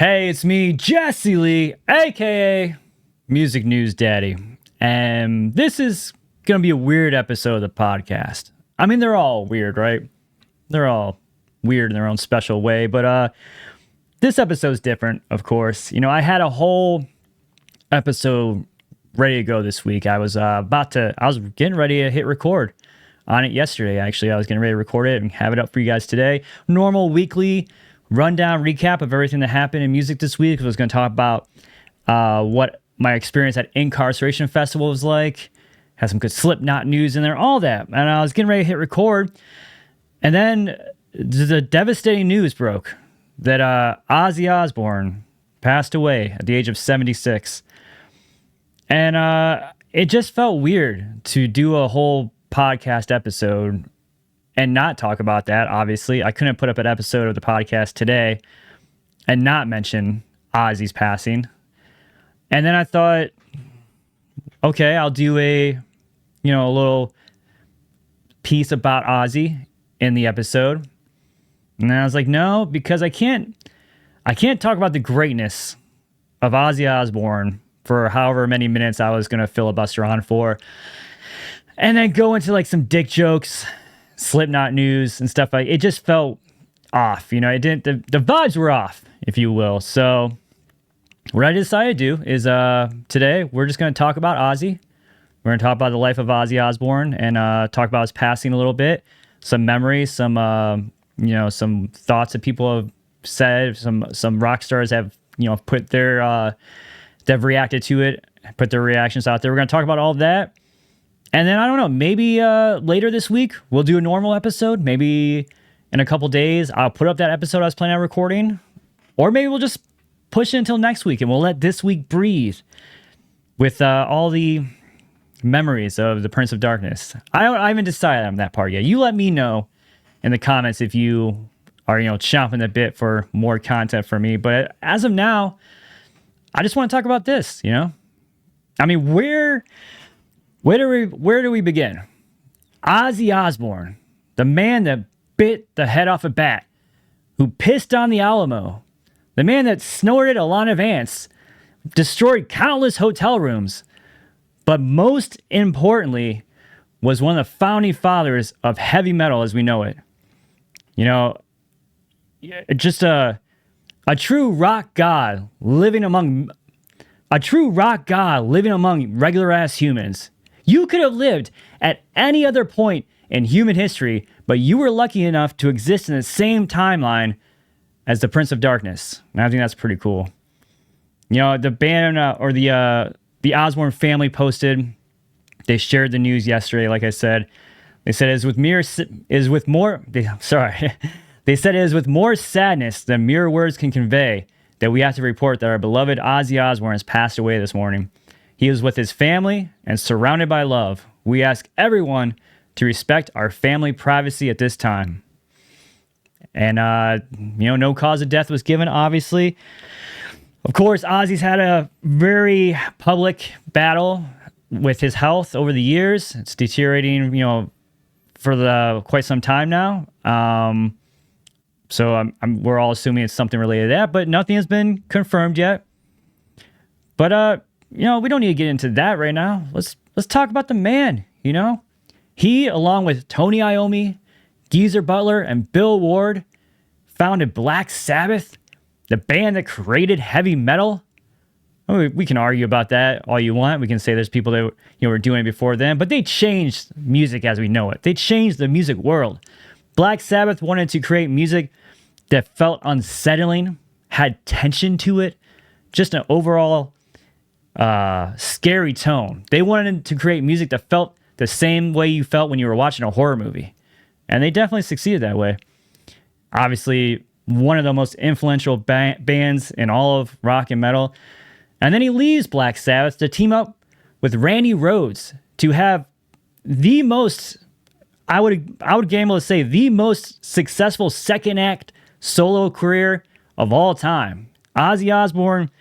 Hey, it's me, Jesea, aka Music News Daddy. And this is going to be a weird episode of the podcast. I mean, they're all weird, right? They're all weird in their own special way. But this episode's different, of course. You know, I had a whole episode ready to go this week. I was getting ready to hit record on it yesterday. Actually, I was getting ready to record it and have it up for you guys today. Normal weekly rundown recap of everything that happened in music this week. I was going to talk about what my experience at Incarceration Festival was like. Had some good Slipknot news in there, all that. And I was getting ready to hit record. And then the devastating news broke that Ozzy Osbourne passed away at the age of 76. And it just felt weird to do a whole podcast episode and not talk about that, obviously. I couldn't put up an episode of the podcast today and not mention Ozzy's passing. And then I thought, okay, I'll do a little piece about Ozzy in the episode. And then I was like, no, because I can't talk about the greatness of Ozzy Osbourne for however many minutes I was going to filibuster on for. And then go into like some dick jokes, Slipknot news and stuff like it. Just felt off, it didn't. The vibes were off, if you will. So what I decided to do is today we're just going to talk about Ozzy. We're going to talk about the life of Ozzy Osbourne and talk about his passing a little bit, some memories, some some thoughts that people have said. Some rock stars have put their they've reacted to it, put their reactions out there. We're going to talk about all of that. And then, I don't know, maybe later this week, we'll do a normal episode. Maybe in a couple days, I'll put up that episode I was planning on recording. Or maybe we'll just push it until next week, and we'll let this week breathe with all the memories of the Prince of Darkness. I haven't decided on that part yet. You let me know in the comments if you are, chomping the bit for more content from me. But as of now, I just want to talk about this, I mean, where do we begin? Ozzy Osbourne, the man that bit the head off a bat, who pissed on the Alamo, the man that snorted a lot of ants, destroyed countless hotel rooms, but most importantly, was one of the founding fathers of heavy metal as we know it. Just a true rock god living among regular ass humans. You could have lived at any other point in human history, but you were lucky enough to exist in the same timeline as the Prince of Darkness. And I think that's pretty cool. The band the Osbourne family posted. They shared the news yesterday. Like I said, they said They said it is with more sadness than mere words can convey that we have to report that our beloved Ozzy Osbourne has passed away this morning. He is with his family and surrounded by love. We ask everyone to respect our family privacy at this time. And, no cause of death was given, obviously. Of course, Ozzy's had a very public battle with his health over the years. It's deteriorating, for quite some time now. So we're all assuming it's something related to that, but nothing has been confirmed yet. But, we don't need to get into that right now. Let's talk about the man, He, along with Tony Iommi, Geezer Butler, and Bill Ward, founded Black Sabbath, the band that created heavy metal. I mean, we can argue about that all you want. We can say there's people that were doing it before them, but they changed music as we know it. They changed the music world. Black Sabbath wanted to create music that felt unsettling, had tension to it, just an overall scary tone. They wanted to create music that felt the same way you felt when you were watching a horror movie. And they definitely succeeded that way. Obviously, one of the most influential bands in all of rock and metal. And then he leaves Black Sabbath to team up with Randy Rhoads to have the most, I would gamble to say, the most successful second act solo career of all time. Ozzy Osbourne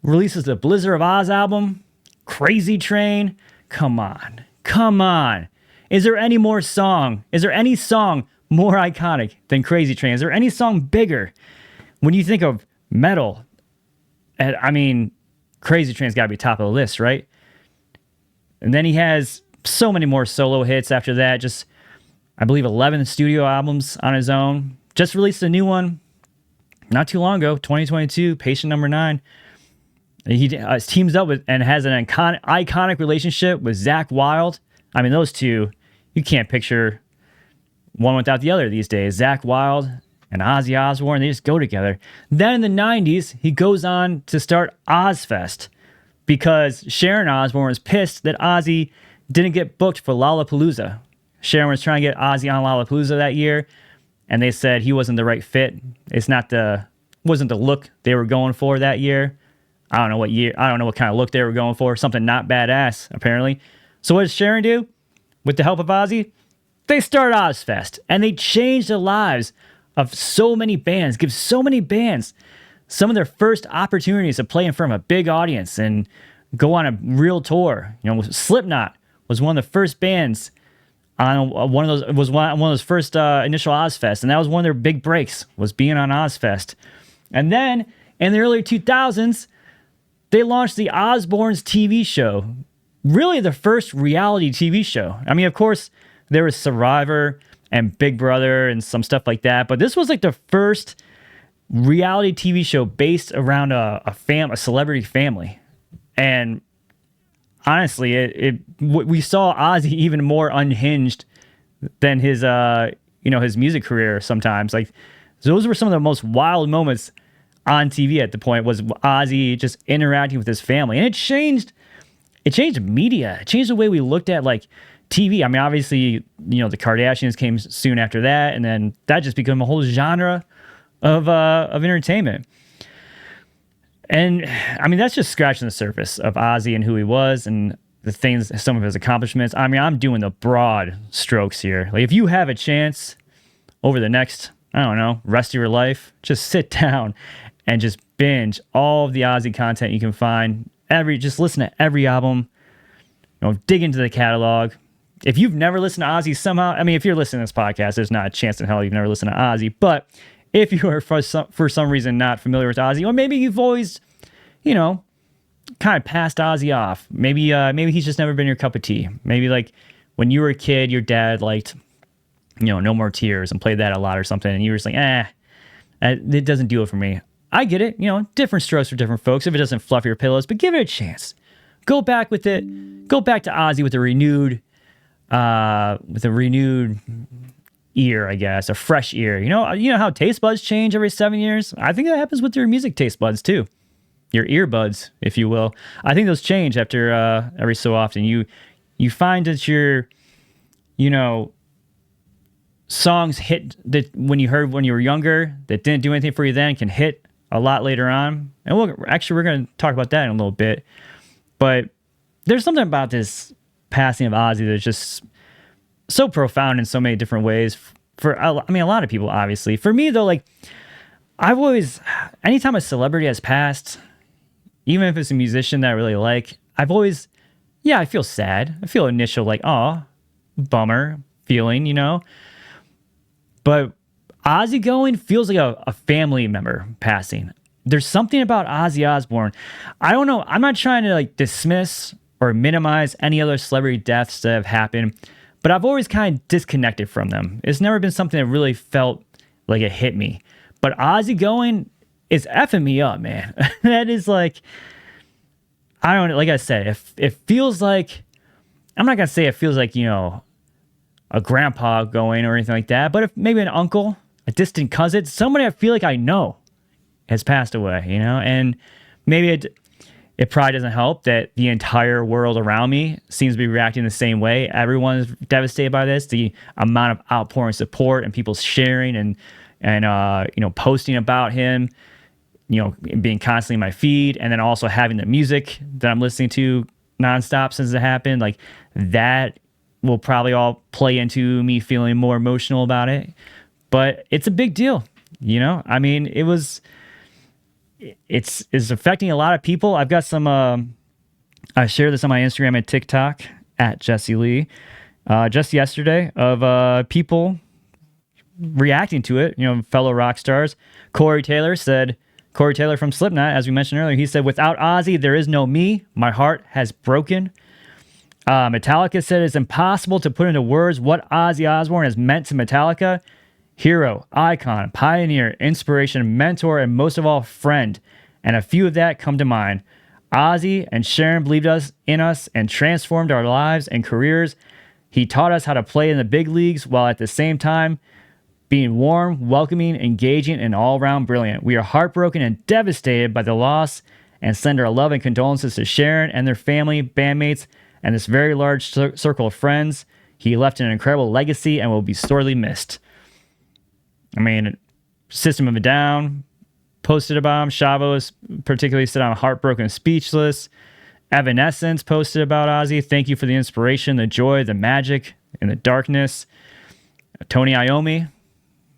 releases the Blizzard of Oz album, Crazy Train. Come on. Is there any song more iconic than Crazy Train? Is there any song bigger? When you think of metal. And I mean, Crazy Train's got to be top of the list, right? And then he has so many more solo hits after that. Just, I believe, 11 studio albums on his own. Just released a new one not too long ago, 2022, Patient Number 9. He teams up with and has an iconic relationship with Zakk Wylde. I mean, those two, you can't picture one without the other these days. Zakk Wylde and Ozzy Osbourne, they just go together. Then in the 90s, he goes on to start Ozzfest because Sharon Osbourne was pissed that Ozzy didn't get booked for Lollapalooza. Sharon was trying to get Ozzy on Lollapalooza that year, and they said he wasn't the right fit. Wasn't the look they were going for that year. I don't know what year. I don't know what kind of look they were going for. Something not badass, apparently. So what does Sharon do? With the help of Ozzy, they start Ozzfest, and they change the lives of so many bands. Give so many bands some of their first opportunities to play in front of a big audience and go on a real tour. You know, Slipknot was one of the first bands on one of those first initial Ozzfest, and that was one of their big breaks, was being on Ozzfest. And then in the early 2000s, they launched the Osbournes TV show, really the first reality TV show. I mean, of course, there was Survivor and Big Brother and some stuff like that, but this was like the first reality TV show based around a celebrity family. And honestly, we saw Ozzy even more unhinged than his music career sometimes. Like, those were some of the most wild moments on TV at the point, was Ozzy just interacting with his family. And it changed media. It changed the way we looked at like TV. I mean, obviously, the Kardashians came soon after that, and then that just became a whole genre of entertainment. And I mean, that's just scratching the surface of Ozzy and who he was and some of his accomplishments. I mean, I'm doing the broad strokes here. Like, if you have a chance over the next, I don't know, rest of your life, just sit down and just binge all of the Ozzy content you can find. Just listen to every album, dig into the catalog. If you've never listened to Ozzy somehow, I mean, if you're listening to this podcast, there's not a chance in hell you've never listened to Ozzy. But if you are for some reason not familiar with Ozzy, or maybe you've always, kind of passed Ozzy off. Maybe he's just never been your cup of tea. Maybe like when you were a kid, your dad liked, No More Tears and played that a lot or something, and you were just like, it doesn't do it for me. I get it. Different strokes for different folks. If it doesn't fluff your pillows, but give it a chance. Go back with it. Go back to Ozzy with a renewed ear, I guess, a fresh ear. You know how taste buds change every 7 years? I think that happens with your music taste buds too. Your earbuds, if you will. I think those change after every so often. You find that your, songs hit that when you heard when you were younger that didn't do anything for you then can hit a lot later on. And we're going to talk about that in a little bit. But there's something about this passing of Ozzy that's just so profound in so many different ways for a lot of people, obviously. For me, though, like, anytime a celebrity has passed, even if it's a musician that I really like, I feel sad. I feel initial, like, oh, bummer feeling, But Ozzy going feels like a family member passing. There's something about Ozzy Osbourne. I don't know. I'm not trying to like dismiss or minimize any other celebrity deaths that have happened, but I've always kind of disconnected from them. It's never been something that really felt like it hit me. But Ozzy going is effing me up, man. That is like, I don't know. Like I said, it feels like, I'm not going to say it feels like, a grandpa going or anything like that, but if maybe an uncle, a distant cousin, somebody I feel like I know has passed away, and maybe it probably doesn't help that the entire world around me seems to be reacting the same way. Everyone's devastated by this, the amount of outpouring support and people sharing and posting about him, being constantly in my feed, and then also having the music that I'm listening to nonstop since it happened. Like, that will probably all play into me feeling more emotional about it. But it's a big deal, I mean, it's affecting a lot of people. I've got some, I shared this on my Instagram and TikTok at Jesea Lee, just yesterday, of people reacting to it, fellow rock stars. Corey Taylor said, Corey Taylor from Slipknot, as we mentioned earlier, he said, "Without Ozzy, there is no me. My heart has broken." Metallica said it's impossible to put into words what Ozzy Osbourne has meant to Metallica. Hero, icon, pioneer, inspiration, mentor, and most of all, friend. And a few of that come to mind. Ozzy and Sharon believed in us and transformed our lives and careers. He taught us how to play in the big leagues while at the same time being warm, welcoming, engaging, and all-around brilliant. We are heartbroken and devastated by the loss and send our love and condolences to Sharon and their family, bandmates, and this very large circle of friends. He left an incredible legacy and will be sorely missed. I mean, System of a Down posted about him. Shavos particularly said, "I'm heartbroken and speechless." Evanescence posted about Ozzy. "Thank you for the inspiration, the joy, the magic, and the darkness." Tony Iommi,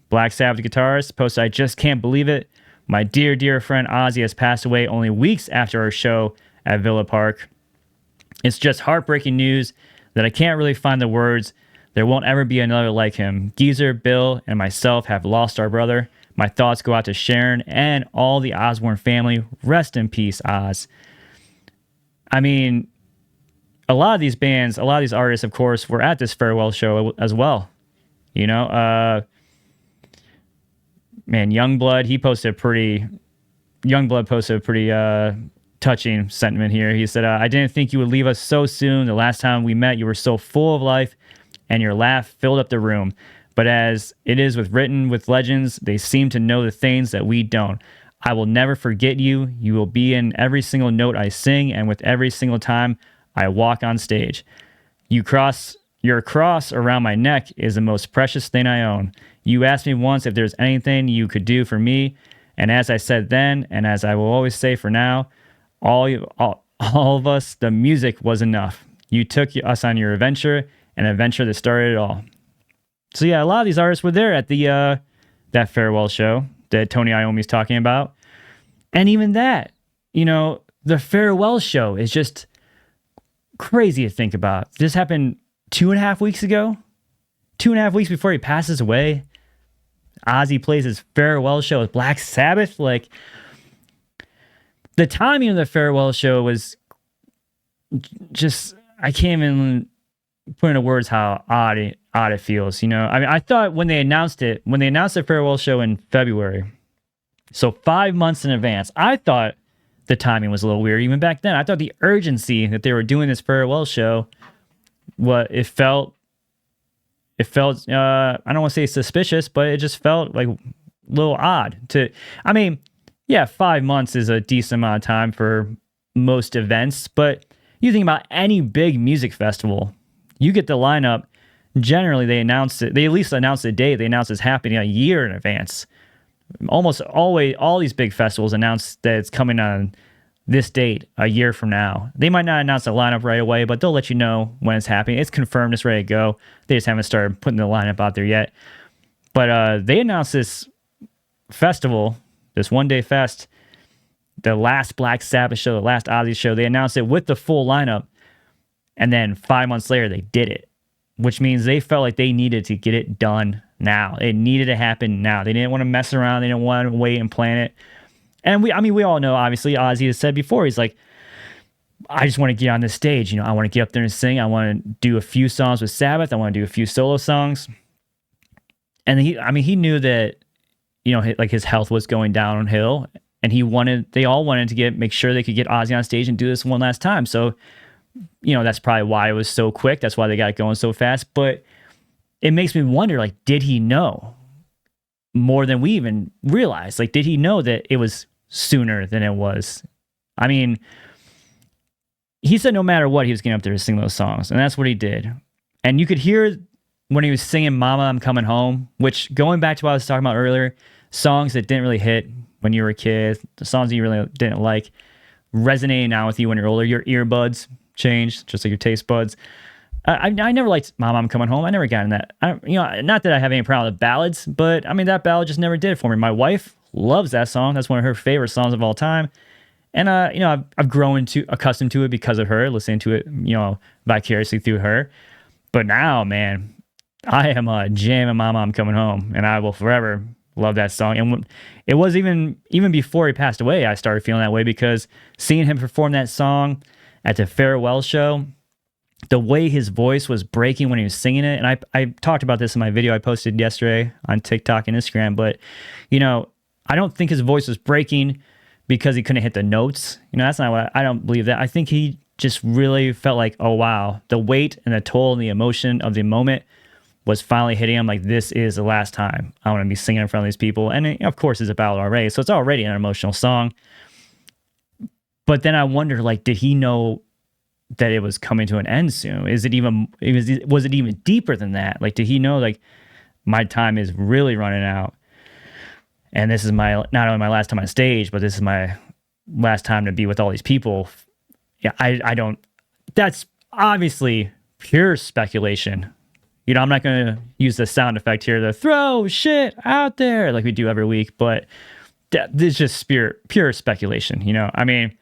Black Sabbath guitarist, posted, "I just can't believe it. My dear, dear friend Ozzy has passed away only weeks after our show at Villa Park. It's just heartbreaking news that I can't really find the words. There won't ever be another like him. Geezer, Bill, and myself have lost our brother. My thoughts go out to Sharon and all the Osbourne family. Rest in peace, Oz." I mean, a lot of these bands, a lot of these artists, of course, were at this farewell show as well. You know, man, Youngblood posted a pretty touching sentiment here. He said, "I didn't think you would leave us so soon. The last time we met, you were so full of life, and your laugh filled up the room. But as it is with legends, they seem to know the things that we don't. I will never forget you. You will be in every single note I sing, and with every single time I walk on stage. Your cross around my neck is the most precious thing I own. You asked me once if there's anything you could do for me, and as I said then, and as I will always say for now, all of us, the music was enough. You took us on your adventure, an adventure that started it all." So yeah, a lot of these artists were there at the that farewell show that Tony Iommi's talking about. And even that, you know, the farewell show is just crazy to think about. This happened 2.5 weeks ago. 2.5 weeks before he passes away. Ozzy plays his farewell show with Black Sabbath. Like, the timing of the farewell show was just, I can't even put into words how odd it feels, you know? I mean, I thought when they announced the farewell show in February, so 5 months in advance, I thought the timing was a little weird even back then. I thought the urgency that they were doing this farewell show, it felt I don't want to say suspicious, but it just felt like a little odd I mean, yeah, 5 months is a decent amount of time for most events, but you think about any big music festival, you get the lineup. Generally, they at least announce the date. They announce it's happening a year in advance. Almost always, all these big festivals announce that it's coming on this date a year from now. They might not announce the lineup right away, but they'll let you know when it's happening. It's confirmed, it's ready to go. They just haven't started putting the lineup out there yet. But they announced this festival, this one-day fest, the last Black Sabbath show, the last Ozzy show. They announced it with the full lineup, and then 5 months later, they did it, which means they felt like they needed to get it done now. It needed to happen now. They didn't want to mess around. They didn't want to wait and plan it. And we all know, obviously, Ozzy has said before, he's like, I just want to get on this stage. You know, I want to get up there and sing. I want to do a few songs with Sabbath. I want to do a few solo songs. And he knew that, you know, like his health was going downhill, and they all wanted to make sure they could get Ozzy on stage and do this one last time. So, you know, that's probably why it was so quick. That's why they got it going so fast. But it makes me wonder, like, did he know more than we even realized? Like, did he know that it was sooner than it was? I mean, he said no matter what, he was getting up there to sing those songs, and that's what he did. And you could hear when he was singing Mama, I'm Coming Home, which, going back to what I was talking about earlier, songs that didn't really hit when you were a kid, the songs that you really didn't like, resonating now with you when you're older, your earbuds changed, just like your taste buds. I never liked Mama, I'm Coming Home. I never got in that. Not that I have any problem with ballads, but I mean, that ballad just never did it for me. My wife loves that song. That's one of her favorite songs of all time. And, I've grown accustomed to it because of her, listening to it, vicariously through her. But now, man, I am jamming Mama, I'm Coming Home, and I will forever Love that song. And it was even before he passed away, I started feeling that way, because seeing him perform that song at the farewell show, the way his voice was breaking when he was singing it. And I talked about this in my video I posted yesterday on TikTok and Instagram, but I don't think his voice was breaking because he couldn't hit the notes. That's not what I don't believe that. I think he just really felt like, oh wow, the weight and the toll and the emotion of the moment was finally hitting him. Like, this is the last time I want to be singing in front of these people. And of course, it's a ballad already, so it's already an emotional song. But then I wonder, like, did he know that it was coming to an end soon? Was it even deeper than that? Like, did he know, like, my time is really running out, and this is not only my last time on stage, but this is my last time to be with all these people? Yeah, I don't. That's obviously pure speculation. I'm not going to use the sound effect here to throw shit out there like we do every week, but this is just pure speculation. I mean,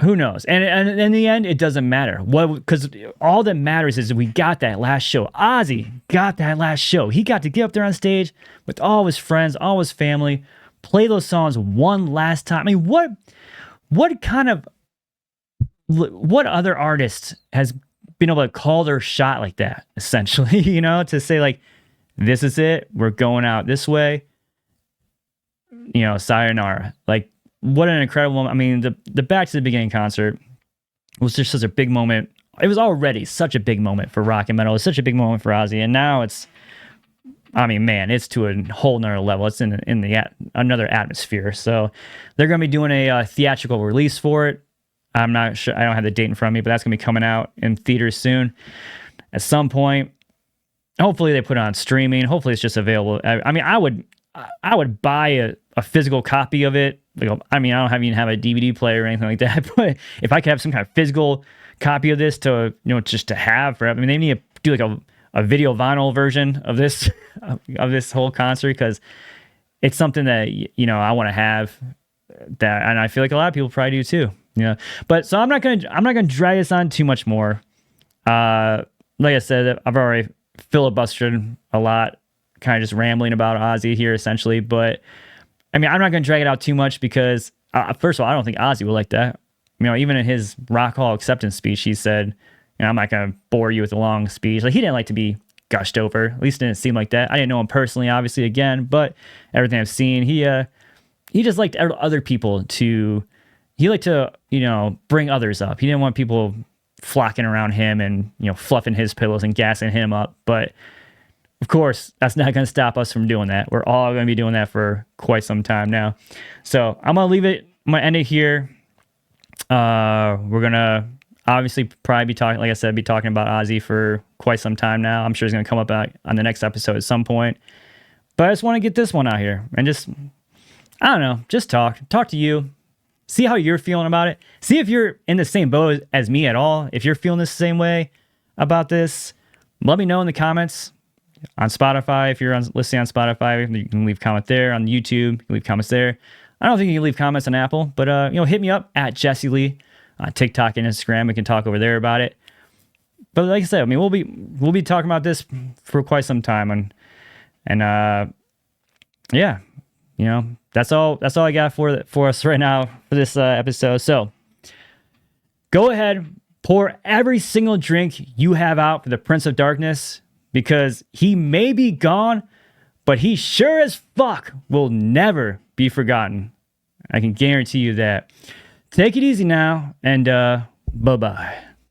who knows? And in the end, it doesn't matter. Because all that matters is we got that last show. Ozzy got that last show. He got to get up there on stage with all his friends, all his family, play those songs one last time. I mean, what other artist has been able to call their shot like that, essentially, to say, like, this is it, we're going out this way, sayonara. Like, what an incredible moment. I mean, the Back to the Beginning concert was just such a big moment. It was already such a big moment for rock and metal. It's such a big moment for Ozzy, and now it's to a whole nother level. It's in another atmosphere. So they're going to be doing a theatrical release for it. I'm not sure. I don't have the date in front of me, but that's going to be coming out in theaters soon at some point. Hopefully they put it on streaming. Hopefully it's just available. I mean, I would buy a physical copy of it. Like, I mean, I don't even have a DVD player or anything like that, but if I could have some kind of physical copy of this to, just to have forever. I mean, they need to do like a video vinyl version of this whole concert, because it's something that, I want to have that, and I feel like a lot of people probably do too. But so I'm not gonna drag this on too much more. Like I said, I've already filibustered a lot, kind of just rambling about Ozzy here essentially. But I mean, I'm not gonna drag it out too much because first of all, I don't think Ozzy would like that. Even in his Rock Hall acceptance speech, he said, I'm not gonna bore you with a long speech. Like, he didn't like to be gushed over. At least it didn't seem like that. I didn't know him personally, obviously, again, but everything I've seen, he just liked other people to. He liked to, bring others up. He didn't want people flocking around him and, fluffing his pillows and gassing him up. But of course, that's not going to stop us from doing that. We're all going to be doing that for quite some time now. So I'm going to leave it. I'm going to end it here. We're going to obviously probably be talking about Ozzy for quite some time now. I'm sure he's going to come up on the next episode at some point. But I just want to get this one out here and just, I don't know, just talk to you. See how you're feeling about it. See if you're in the same boat as me at all. If you're feeling the same way about this, let me know in the comments on Spotify. If you're listening on Spotify, you can leave a comment there. On YouTube, you can leave comments there. I don't think you can leave comments on Apple, but hit me up at Jesea Lee on TikTok and Instagram. We can talk over there about it. But like I said, we'll be talking about this for quite some time, and yeah. That's all I got for us right now for this episode. So go ahead, pour every single drink you have out for the Prince of Darkness, because he may be gone, but he sure as fuck will never be forgotten. I can guarantee you that. Take it easy now, and bye-bye.